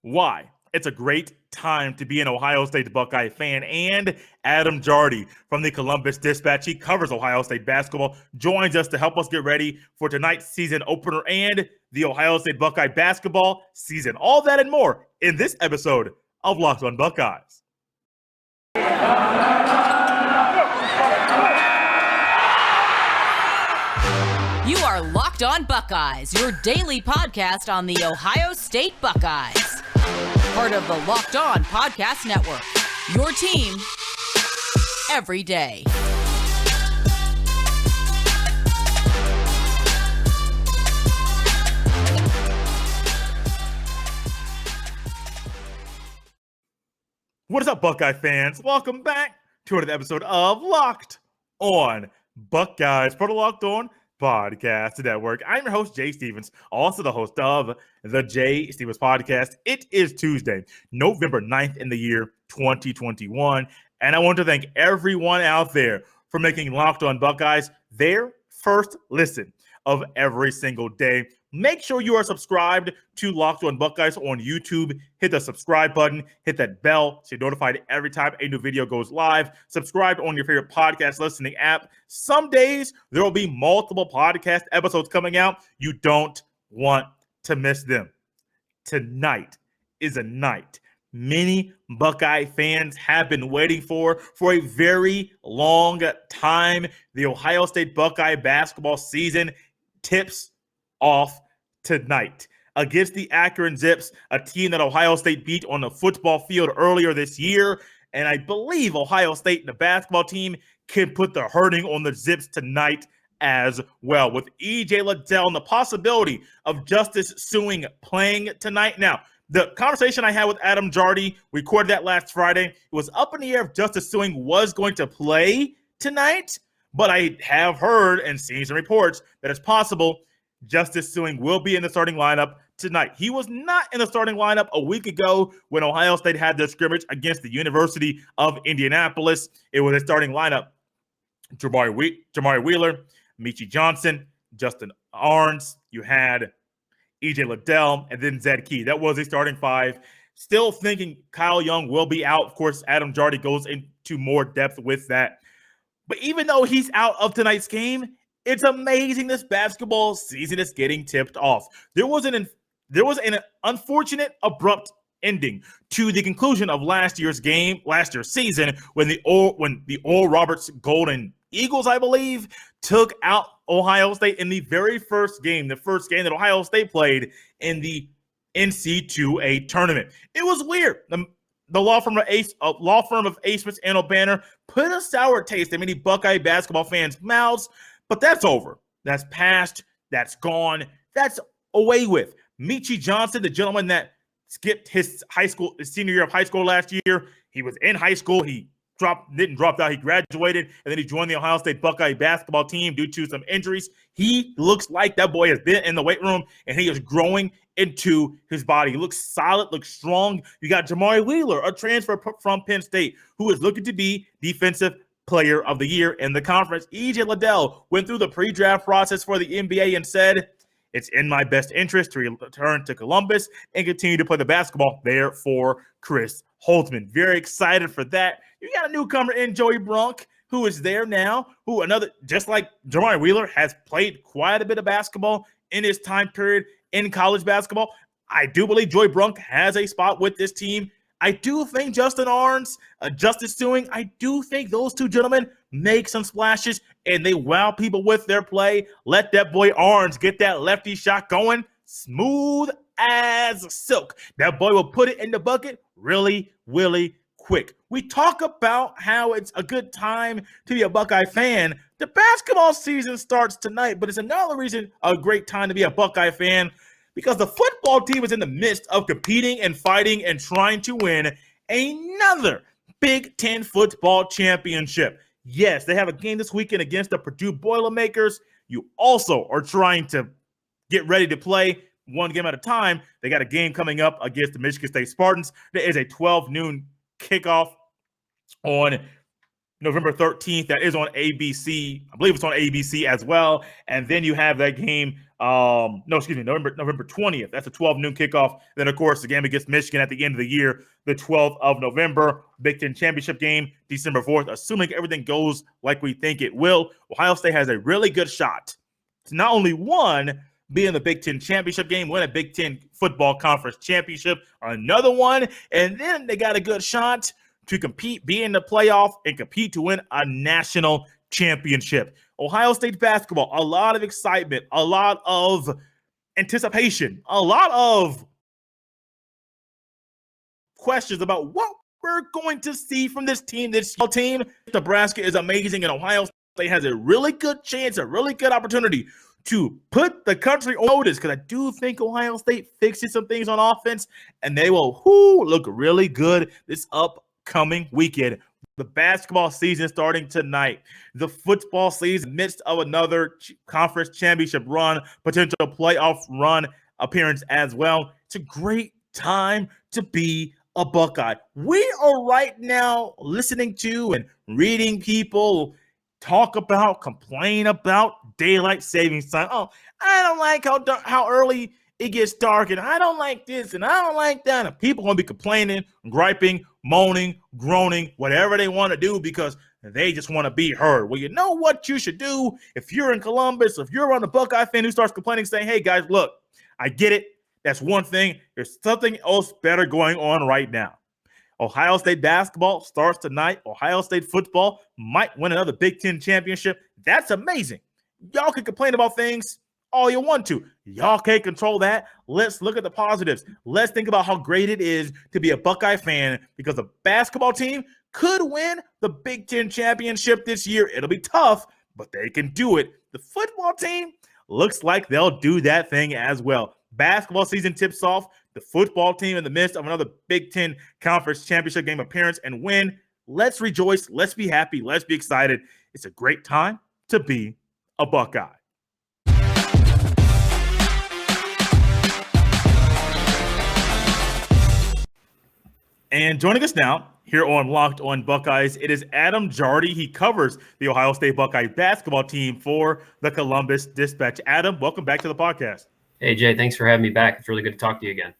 Why? It's a great time to be an Ohio State Buckeye fan. And Adam Jardy from the Columbus Dispatch, he covers Ohio State basketball, joins us to help us get ready for tonight's season opener and the Ohio State Buckeye basketball season. All that and more in this episode of Locked on Buckeyes. You are Locked on Buckeyes, your daily podcast on the Ohio State Buckeyes. Part of the Locked On Podcast Network, your team every day. What is up, Buckeye fans? Welcome back to another episode of Locked on Buckeyes, part of Locked On Podcast Network. I'm your host, Jay Stevens, also the host of the Jay Stevens Podcast. It is Tuesday, November 9th in the year 2021, and I want to thank everyone out there for making Locked on Buckeyes their first listen of every single day. Make sure you are subscribed to Locked on Buckeyes on YouTube. Hit the subscribe button, hit that bell so you're notified every time a new video goes live. Subscribe on your favorite podcast listening app. Some days there will be multiple podcast episodes coming out. You don't want to miss them. Tonight is a night many Buckeye fans have been waiting for a very long time. The Ohio State Buckeye basketball season tips off tonight against the Akron Zips, a team that Ohio State beat on the football field earlier this year. And I believe Ohio State and the basketball team can put the hurting on the Zips tonight as well, with E.J. Liddell and the possibility of Justice Sueing playing tonight. Now, the conversation I had with Adam Jardy, recorded that last Friday, it was up in the air if Justice Sueing was going to play tonight, but I have heard and seen some reports that it's possible Justice Sueing will be in the starting lineup tonight. He was not in the starting lineup a week ago when Ohio State had their scrimmage against the University of Indianapolis. It was a starting lineup. Jamari Wheeler, Micah Johnson, Justin Arns. You had E.J. Liddell, and then Zed Key. That was a starting five. Still thinking Kyle Young will be out. Of course, Adam Jardy goes into more depth with that. But even though he's out of tonight's game, it's amazing this basketball season is getting tipped off. There was an unfortunate, abrupt ending to the conclusion of last year's season, when the Oral Roberts Golden Eagles, I believe, took out Ohio State in the very first game, the first game that Ohio State played in the NC2A tournament. It was weird. The law firm of Ace Smith and O'Banner put a sour taste in many Buckeye basketball fans' mouths. But that's over. That's past. That's gone. That's away with. Micah Johnson, the gentleman that skipped his senior year of high school last year, he was in high school. He didn't drop out. He graduated, and then he joined the Ohio State Buckeye basketball team due to some injuries. He looks like that boy has been in the weight room, and he is growing into his body. He looks solid, looks strong. You got Jamari Wheeler, a transfer from Penn State, who is looking to be defensive player of the year in the conference. E.J. Liddell went through the pre-draft process for the NBA and said, it's in my best interest to return to Columbus and continue to play the basketball there for Chris Holtman. Very excited for that. You got a newcomer in Joey Brunk, who is there now, just like Jamari Wheeler, has played quite a bit of basketball in his time period in college basketball. I do believe Joey Brunk has a spot with this team. I do think Justin Arns, Justice Sueing, I do think those two gentlemen make some splashes and they wow people with their play. Let that boy Arns get that lefty shot going smooth as silk. That boy will put it in the bucket really, really quick. We talk about how it's a good time to be a Buckeye fan. The basketball season starts tonight, but it's another reason a great time to be a Buckeye fan, because the football team is in the midst of competing and fighting and trying to win another Big Ten football championship. Yes, they have a game this weekend against the Purdue Boilermakers. You also are trying to get ready to play one game at a time. They got a game coming up against the Michigan State Spartans. There is a 12 noon kickoff on November 13th. That is on ABC. I believe it's on ABC as well. And then you have that game. November 20th. That's a 12 noon kickoff. Then, of course, the game against Michigan at the end of the year, the 12th of November. Big Ten Championship game, December 4th. Assuming everything goes like we think it will, Ohio State has a really good shot to not only be in the Big Ten Championship game, win a Big Ten Football Conference Championship, or another one, and then they got a good shot to compete, be in the playoff, and compete to win a national championship. Ohio State basketball, a lot of excitement, a lot of anticipation, a lot of questions about what we're going to see from this team. This team, Nebraska is amazing, and Ohio State has a really good chance, a really good opportunity to put the country on notice, because I do think Ohio State fixes some things on offense, and they will look really good this upcoming weekend. The basketball season starting tonight. The football season midst of another conference championship run, potential playoff run appearance as well. It's a great time to be a Buckeye. We are right now listening to and reading people complain about daylight savings time. Oh, I don't like how early it gets dark, and I don't like this, and I don't like that. And people going to be complaining, griping, moaning, groaning, whatever they want to do, because they just want to be heard. Well, you know what you should do if you're in Columbus, if you're on a Buckeye fan who starts complaining, saying, hey, guys, look, I get it. That's one thing. There's something else better going on right now. Ohio State basketball starts tonight. Ohio State football might win another Big Ten championship. That's amazing. Y'all can complain about things all you want to. Y'all can't control that. Let's look at the positives. Let's think about how great it is to be a Buckeye fan, because the basketball team could win the Big Ten championship this year. It'll be tough, but they can do it. The football team looks like they'll do that thing as well. Basketball season tips off. The football team in the midst of another Big Ten Conference Championship game appearance and win. Let's rejoice. Let's be happy. Let's be excited. It's a great time to be a Buckeye. And joining us now here on Locked On Buckeyes, it is Adam Jardy. He covers the Ohio State Buckeye basketball team for the Columbus Dispatch. Adam, welcome back to the podcast. Hey, Jay, thanks for having me back. It's really good to talk to you again.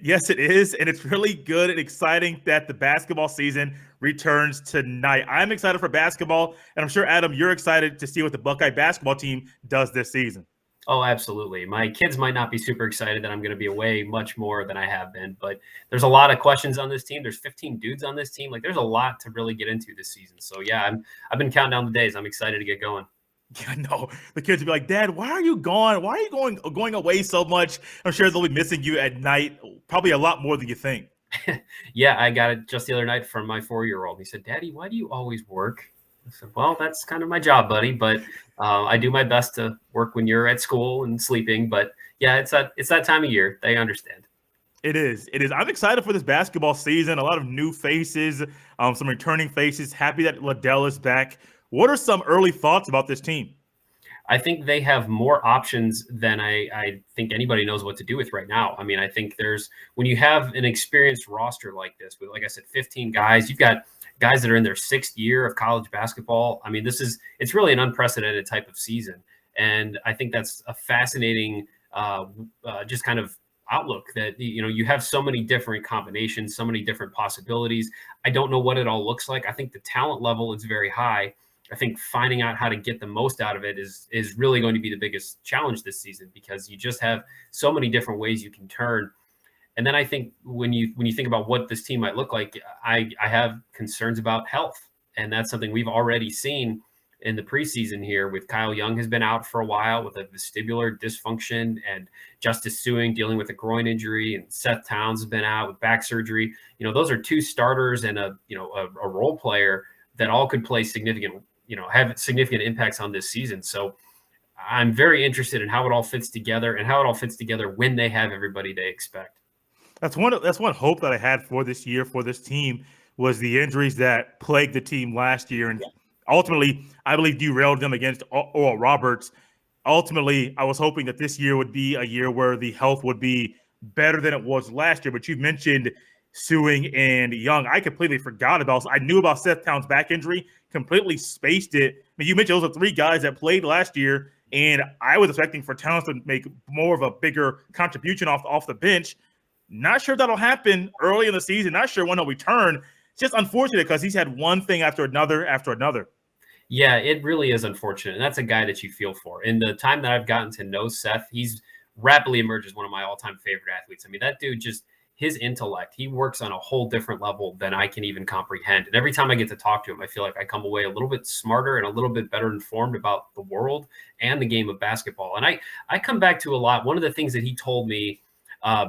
Yes, it is, and it's really good and exciting that the basketball season returns tonight. I'm excited for basketball, and I'm sure, Adam, you're excited to see what the Buckeye basketball team does this season. Oh, absolutely. My kids might not be super excited that I'm going to be away much more than I have been, but there's a lot of questions on this team. There's 15 dudes on this team. Like, there's a lot to really get into this season. So, yeah, I've been counting down the days. I'm excited to get going. Yeah, no, the kids will be like, Dad, why are you gone? Why are you going away so much? I'm sure they'll be missing you at night, probably a lot more than you think. Yeah, I got it just the other night from my 4-year-old. He said, Daddy, why do you always work? I said, well, that's kind of my job, buddy, but I do my best to work when you're at school and sleeping. But yeah, it's that time of year. They understand. It is. I'm excited for this basketball season. A lot of new faces, some returning faces. Happy that Liddell is back. What are some early thoughts about this team? I think they have more options than I think anybody knows what to do with right now. I mean, I think when you have an experienced roster like this, with, like I said, 15 guys, you've got guys that are in their 6th year of college basketball. I mean, it's really an unprecedented type of season. And I think that's a fascinating just kind of outlook that, you have so many different combinations, so many different possibilities. I don't know what it all looks like. I think the talent level is very high. I think finding out how to get the most out of it is really going to be the biggest challenge this season, because you just have so many different ways you can turn. And then I think when you think about what this team might look like, I have concerns about health. And that's something we've already seen in the preseason here, with Kyle Young has been out for a while with a vestibular dysfunction, and Justice Suing dealing with a groin injury, and Seth Towns has been out with back surgery. Those are 2 starters and a role player that all could play have significant impacts on this season. So I'm very interested in how it all fits together, and how it all fits together when they have everybody they expect. That's one hope that I had for this year, for this team, was the injuries that plagued the team last year. And ultimately, I believe derailed them against Oral Roberts. Ultimately, I was hoping that this year would be a year where the health would be better than it was last year. But you mentioned Suing and Young. I completely forgot about. I knew about Seth Towns' back injury completely spaced it. I mean, you mentioned those are 3 guys that played last year, and I was expecting for Towns to make more of a bigger contribution off the bench. Not sure that'll happen early in the season. Not sure when he'll return. It's just unfortunate because he's had one thing after another after another. Yeah, it really is unfortunate. And that's a guy that you feel for. In the time that I've gotten to know Seth, he's rapidly emerged as one of my all-time favorite athletes. I mean, that dude just his intellect, he works on a whole different level than I can even comprehend. And every time I get to talk to him, I feel like I come away a little bit smarter and a little bit better informed about the world and the game of basketball. And I come back to a lot. One of the things that he told me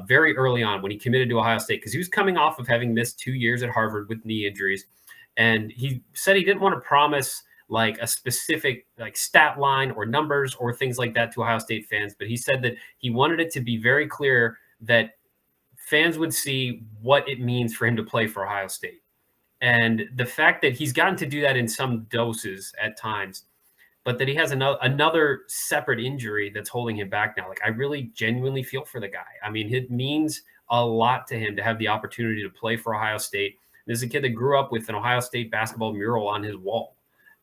very early on when he committed to Ohio State, because he was coming off of having missed 2 years at Harvard with knee injuries. And he said he didn't want to promise like a specific like stat line or numbers or things like that to Ohio State fans. But he said that he wanted it to be very clear that fans would see what it means for him to play for Ohio State. And the fact that he's gotten to do that in some doses at times, but that he has another separate injury that's holding him back now. Like, I really genuinely feel for the guy. I mean, it means a lot to him to have the opportunity to play for Ohio State. This is a kid that grew up with an Ohio State basketball mural on his wall.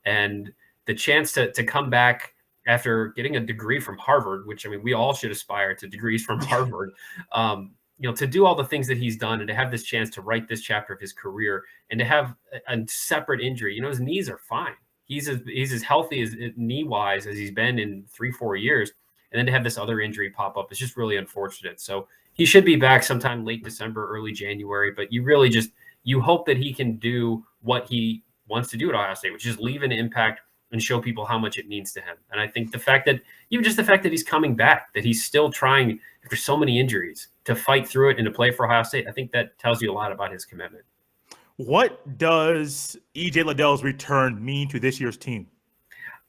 And the chance to come back after getting a degree from Harvard, which, I mean, we all should aspire to degrees from Harvard, to do all the things that he's done and to have this chance to write this chapter of his career and to have a separate injury. His knees are fine. He's as healthy as knee-wise as he's been in 3-4 years. And then to have this other injury pop up is just really unfortunate. So he should be back sometime late December, early January. But you really you hope that he can do what he wants to do at Ohio State, which is leave an impact and show people how much it means to him. And I think the fact that he's coming back, that he's still trying after so many injuries to fight through it and to play for Ohio State, I think that tells you a lot about his commitment. What does E.J. Liddell's return mean to this year's team?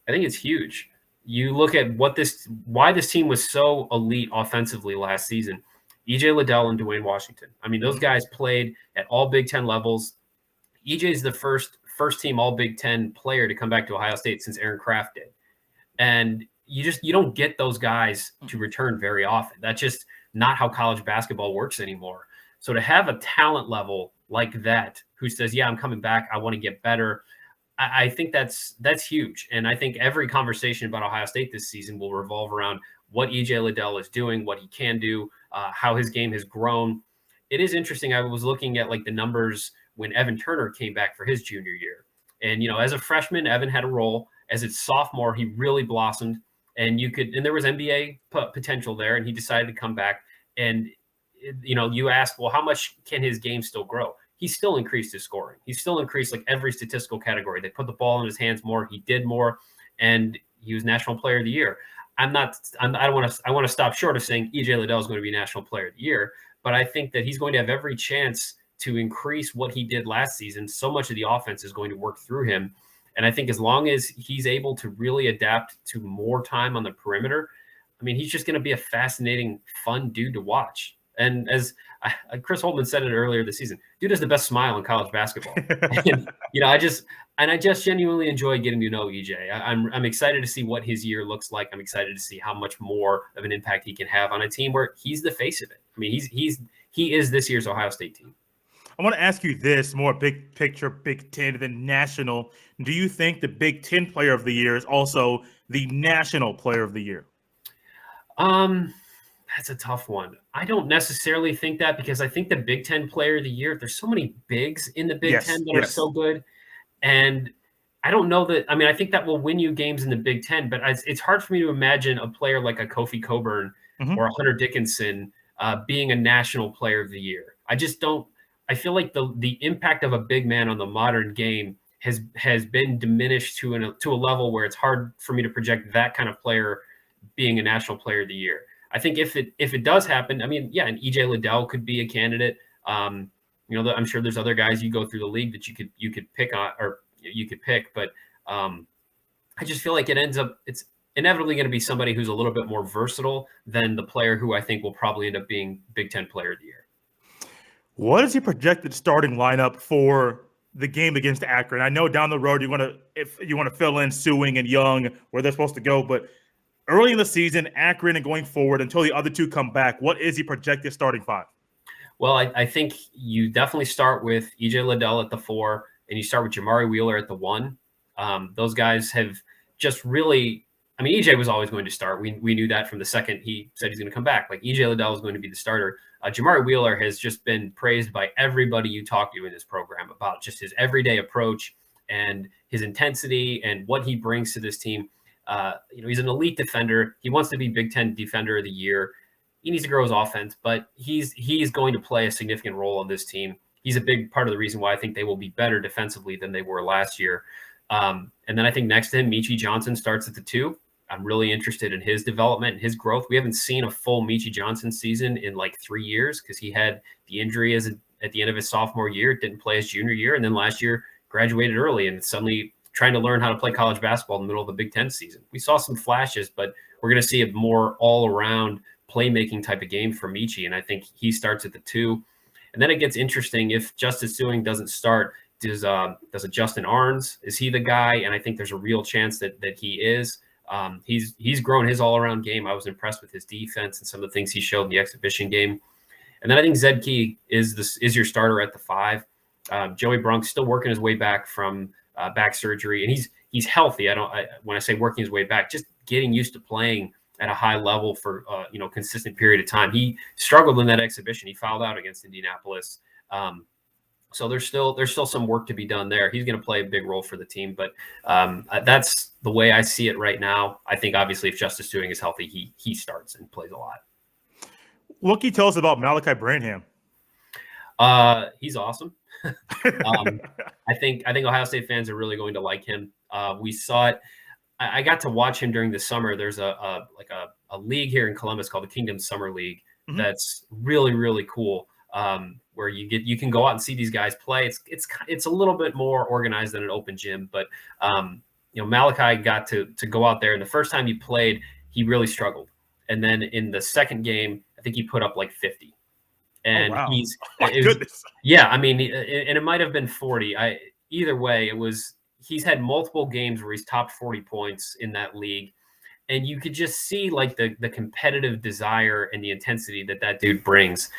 I think it's huge. You look at why this team was so elite offensively last season. E.J. Liddell and Dwayne Washington. I mean, those guys played at all Big Ten levels. E.J. is the first team all Big Ten player to come back to Ohio State since Aaron Kraft did. And you don't get those guys to return very often. That's just not how college basketball works anymore. So to have a talent level like that who says, yeah, I'm coming back, I want to get better, I think that's huge. And I think every conversation about Ohio State this season will revolve around what E.J. Liddell is doing, what he can do, how his game has grown. It is interesting. I was looking at like the numbers when Evan Turner came back for his junior year. And, as a freshman, Evan had a role. As a sophomore, he really blossomed. And there was NBA potential there, and he decided to come back. And, you ask, well, how much can his game still grow? He still increased his scoring. He still increased like every statistical category. They put the ball in his hands more. He did more, and he was National Player of the Year. I want to stop short of saying E.J. Liddell is going to be National Player of the Year, but I think that he's going to have every chance to increase what he did last season. So much of the offense is going to work through him. And I think as long as he's able to really adapt to more time on the perimeter, I mean, he's just going to be a fascinating, fun dude to watch. And as Chris Holtman said it earlier this season, dude has the best smile in college basketball. And, I just genuinely enjoy getting to know EJ. I'm excited to see what his year looks like. I'm excited to see how much more of an impact he can have on a team where he's the face of it. I mean, he is this year's Ohio State team. I want to ask you this, more big picture, Big Ten than national. Do you think the Big Ten Player of the Year is also the National Player of the Year? That's a tough one. I don't necessarily think that, because I think the Big Ten Player of the Year, there's so many bigs in the Big Ten that are so good. And I don't know that – I mean, I think that will win you games in the Big Ten, but it's hard for me to imagine a player like a Kofi Cockburn or a Hunter Dickinson being a National Player of the Year. I just don't – I feel like the impact of a big man on the modern game has been diminished to a level where it's hard for me to project that kind of player being a National Player of the Year. I think if it does happen, I mean, yeah, and E.J. Liddell could be a candidate. I'm sure there's other guys you go through the league that you could pick on, or you could pick, but I just feel like it's inevitably going to be somebody who's a little bit more versatile than the player who I think will probably end up being Big Ten Player of the Year. What is your projected starting lineup for the game against Akron? I know down the road if you want to fill in Sewing and Young where they're supposed to go, but early in the season, Akron and going forward until the other two come back, what is the projected starting five? Well, I think you definitely start with E.J. Liddell at the 4, and you start with Jamari Wheeler at the 1. Those guys have just really. I mean, EJ was always going to start. We knew that from the second he said he's going to come back. Like EJ Liddell was going to be the starter. Jamari Wheeler has just been praised by everybody you talk to in this program about just his everyday approach and his intensity and what he brings to this team. He's an elite defender. He wants to be Big Ten Defender of the Year. He needs to grow his offense, but he's going to play a significant role on this team. He's a big part of the reason why I think they will be better defensively than they were last year. And then I think next to him, Micah Johnson starts at the 2. I'm really interested in his development and his growth. We haven't seen a full Micah Johnson season in like 3 years because he had the injury at the end of his sophomore year, didn't play his junior year, and then last year graduated early and suddenly trying to learn how to play college basketball in the middle of the Big Ten season. We saw some flashes, but we're going to see a more all-around playmaking type of game for Micah, and I think he starts at the 2. And then it gets interesting if Justice Sueing doesn't start. Does a Justin Arns? Is he the guy? And I think there's a real chance that he is. He's grown his all-around game. I was impressed with his defense and some of the things he showed in the exhibition game. And then I think Zed Key is your starter at the 5. Joey Brunk's still working his way back from back surgery, and he's healthy. When I say working his way back, just getting used to playing at a high level for consistent period of time. He struggled in that exhibition. He fouled out against Indianapolis. So there's still some work to be done there. He's going to play a big role for the team, but that's the way I see it right now. I think obviously if Justice Sueing is healthy, he starts and plays a lot. What can you tell us about Malachi Branham? He's awesome. I think Ohio State fans are really going to like him. We saw it. I got to watch him during the summer. There's a league here in Columbus called the Kingdom Summer League. Mm-hmm. That's really, really cool. Where you can go out and see these guys play. It's a little bit more organized than an open gym, but Malachi got to go out there, and the first time he played, he really struggled. And then in the second game, I think he put up like 50. And goodness. Yeah, I mean, and it might have been 40. Either way, he's had multiple games where he's topped 40 points in that league. And you could just see like the competitive desire and the intensity that dude brings.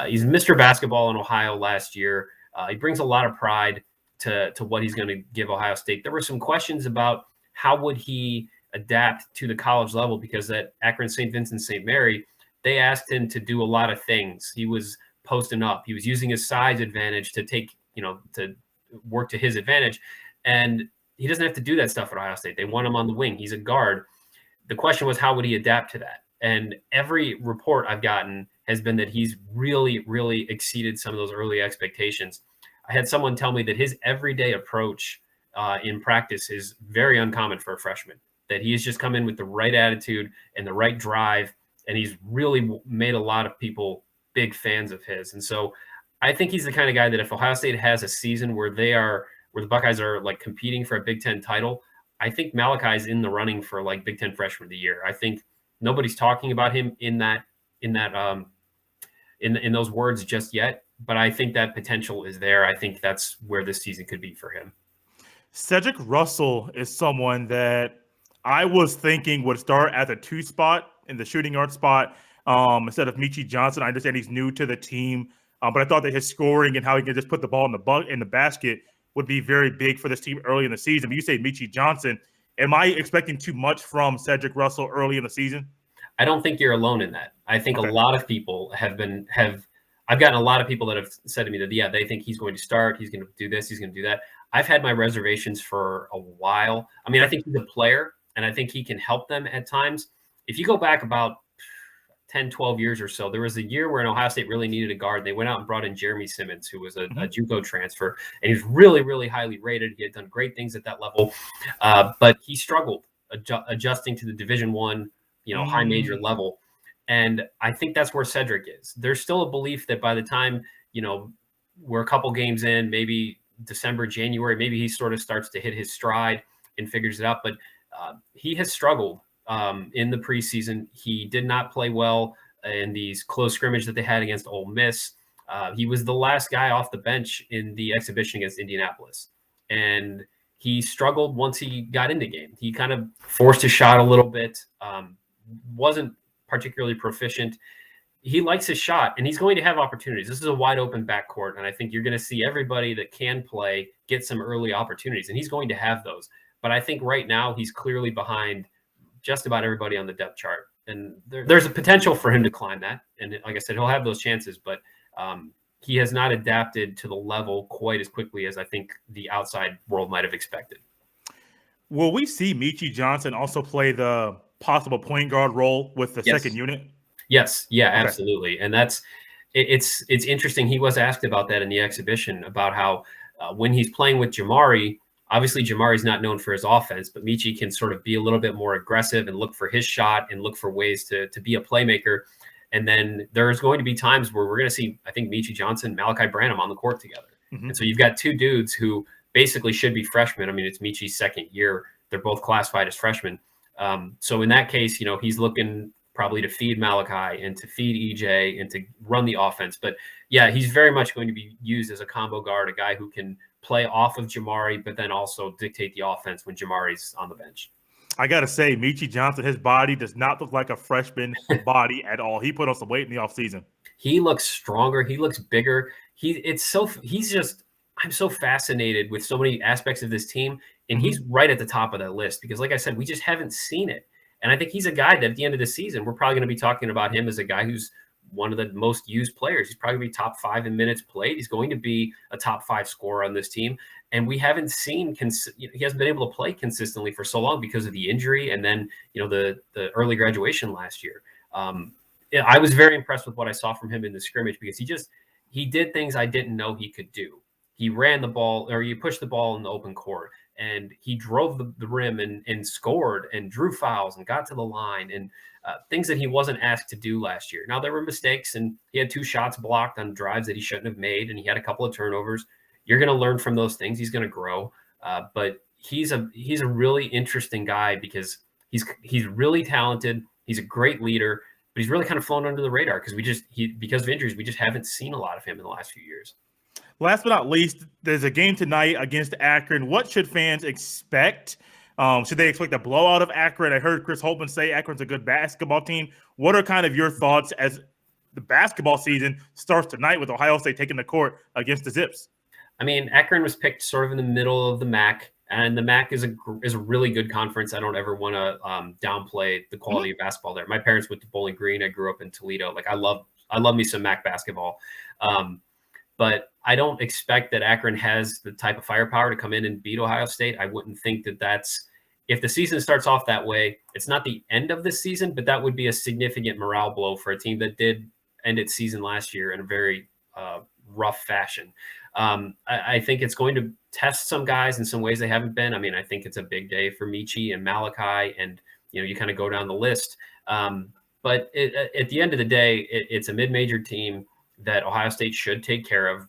He's Mr. Basketball in Ohio last year. He brings a lot of pride to what he's going to give Ohio State. There were some questions about how would he adapt to the college level, because at Akron St. Vincent St. Mary, they asked him to do a lot of things. He was posting up. He was using his size advantage to to work to his advantage. And he doesn't have to do that stuff at Ohio State. They want him on the wing. He's a guard. The question was, how would he adapt to that? And every report I've gotten has been that he's really, really exceeded some of those early expectations. I had someone tell me that his everyday approach in practice is very uncommon for a freshman, that he has just come in with the right attitude and the right drive, and he's really made a lot of people big fans of his. And so I think he's the kind of guy that if Ohio State has a season where the Buckeyes are like competing for a Big Ten title, I think Malachi's in the running for like Big Ten Freshman of the Year. I think nobody's talking about him in those words just yet, but I think that potential is there. I think that's where this season could be for him. Cedric Russell is someone that I was thinking would start at the 2 spot in the shooting guard spot instead of Micah Johnson. I understand he's new to the team, but I thought that his scoring and how he can just put the ball in the basket would be very big for this team early in the season. But you say Micah Johnson. Am I expecting too much from Cedric Russell early in the season? I don't think you're alone in that. I think a lot of people I've gotten a lot of people that have said to me that, yeah, they think he's going to start. He's going to do this. He's going to do that. I've had my reservations for a while. I mean, I think he's a player, and I think he can help them at times. If you go back about 10, 12 years or so, there was a year where Ohio State really needed a guard. They went out and brought in Jeremy Simmons, who was a JUCO transfer, and he's really, really highly rated. He had done great things at that level, but he struggled adjusting to the Division I, high major level. And I think that's where Cedric is. There's still a belief that by the time, we're a couple games in, maybe December, January, maybe he sort of starts to hit his stride and figures it out. But he has struggled in the preseason. He did not play well in these close scrimmage that they had against Ole Miss. He was the last guy off the bench in the exhibition against Indianapolis. And he struggled once he got in the game. He kind of forced his shot a little bit, wasn't particularly proficient. He likes his shot, and he's going to have opportunities. This is a wide open backcourt, and I think you're going to see everybody that can play get some early opportunities, and he's going to have those. But I think right now he's clearly behind just about everybody on the depth chart. And there's a potential for him to climb that. And like I said, he'll have those chances, but he has not adapted to the level quite as quickly as I think the outside world might have expected. Will we see Micah Johnson also play the possible point guard role with the second unit? Yes. Yeah, absolutely. And it's interesting. He was asked about that in the exhibition, about how when he's playing with Jamari, obviously Jamari's not known for his offense, but Micah can sort of be a little bit more aggressive and look for his shot and look for ways to be a playmaker. And then there's going to be times where we're going to see, I think, Micah Johnson, Malachi Branham on the court together. And so you've got two dudes who basically should be freshmen. I mean, it's Micah's second year. They're both classified as freshmen. So in that case, he's looking probably to feed Malachi and to feed EJ and to run the offense. But yeah, he's very much going to be used as a combo guard, a guy who can play off of Jamari, but then also dictate the offense when Jamari's on the bench. I got to say, Micah Johnson, his body does not look like a freshman body at all. He put on some weight in the offseason. He looks stronger. He looks bigger. I'm so fascinated with so many aspects of this team, and he's right at the top of that list because, like I said, we just haven't seen it. And I think he's a guy that at the end of the season, we're probably going to be talking about him as a guy who's one of the most used players. He's probably going to be top 5 in minutes played. He's going to be a top 5 scorer on this team. And we haven't seen he hasn't been able to play consistently for so long because of the injury and then the early graduation last year. I was very impressed with what I saw from him in the scrimmage because he did things I didn't know he could do. He ran the ball, or he pushed the ball in the open court, and he drove the rim and scored and drew fouls and got to the line and things that he wasn't asked to do last year. Now, there were mistakes, and he had 2 shots blocked on drives that he shouldn't have made, and he had a couple of turnovers. You're going to learn from those things. He's going to grow, but he's a really interesting guy because he's really talented. He's a great leader, but he's really kind of flown under the radar because because of injuries, we just haven't seen a lot of him in the last few years. Last but not least, there's a game tonight against Akron. What should fans expect? Should they expect a blowout of Akron? I heard Chris Holtman say Akron's a good basketball team. What are kind of your thoughts as the basketball season starts tonight with Ohio State taking the court against the Zips? I mean, Akron was picked sort of in the middle of the MAC, and the MAC is a really good conference. I don't ever want to downplay the quality of basketball there. My parents went to Bowling Green. I grew up in Toledo. Like I love me some MAC basketball. But I don't expect that Akron has the type of firepower to come in and beat Ohio State. I wouldn't think if the season starts off that way, it's not the end of the season, but that would be a significant morale blow for a team that did end its season last year in a very rough fashion. I think it's going to test some guys in some ways they haven't been. I mean, I think it's a big day for Micah and Malachi, and you kind of go down the list. But at the end of the day, it's a mid-major team that Ohio State should take care of.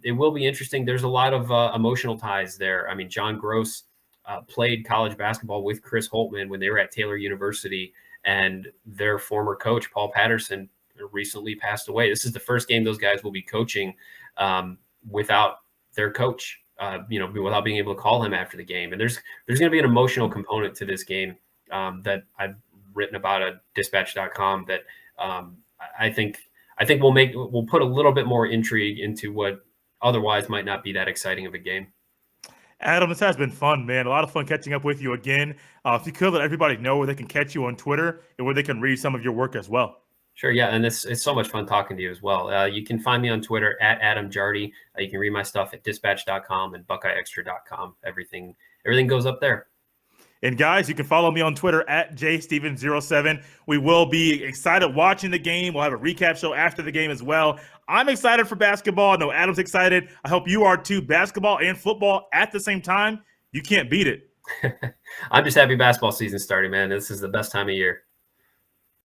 It will be interesting. There's a lot of emotional ties there. I mean, John Gross played college basketball with Chris Holtman when they were at Taylor University, and their former coach, Paul Patterson, recently passed away. This is the first game those guys will be coaching without their coach, without being able to call him after the game. And there's going to be an emotional component to this game that I've written about at dispatch.com that I think we'll put a little bit more intrigue into what otherwise might not be that exciting of a game. Adam, this has been fun, man. A lot of fun catching up with you again. If you could let everybody know where they can catch you on Twitter and where they can read some of your work as well. Sure, yeah, and it's so much fun talking to you as well. You can find me on Twitter at Adam Jardy. You can read my stuff at dispatch.com and buckeyeextra.com. Everything goes up there. And guys, you can follow me on Twitter at jsteven07. We will be excited watching the game. We'll have a recap show after the game as well. I'm excited for basketball. I know Adam's excited. I hope you are too. Basketball and football at the same time. You can't beat it. I'm just happy basketball season starting, man. This is the best time of year.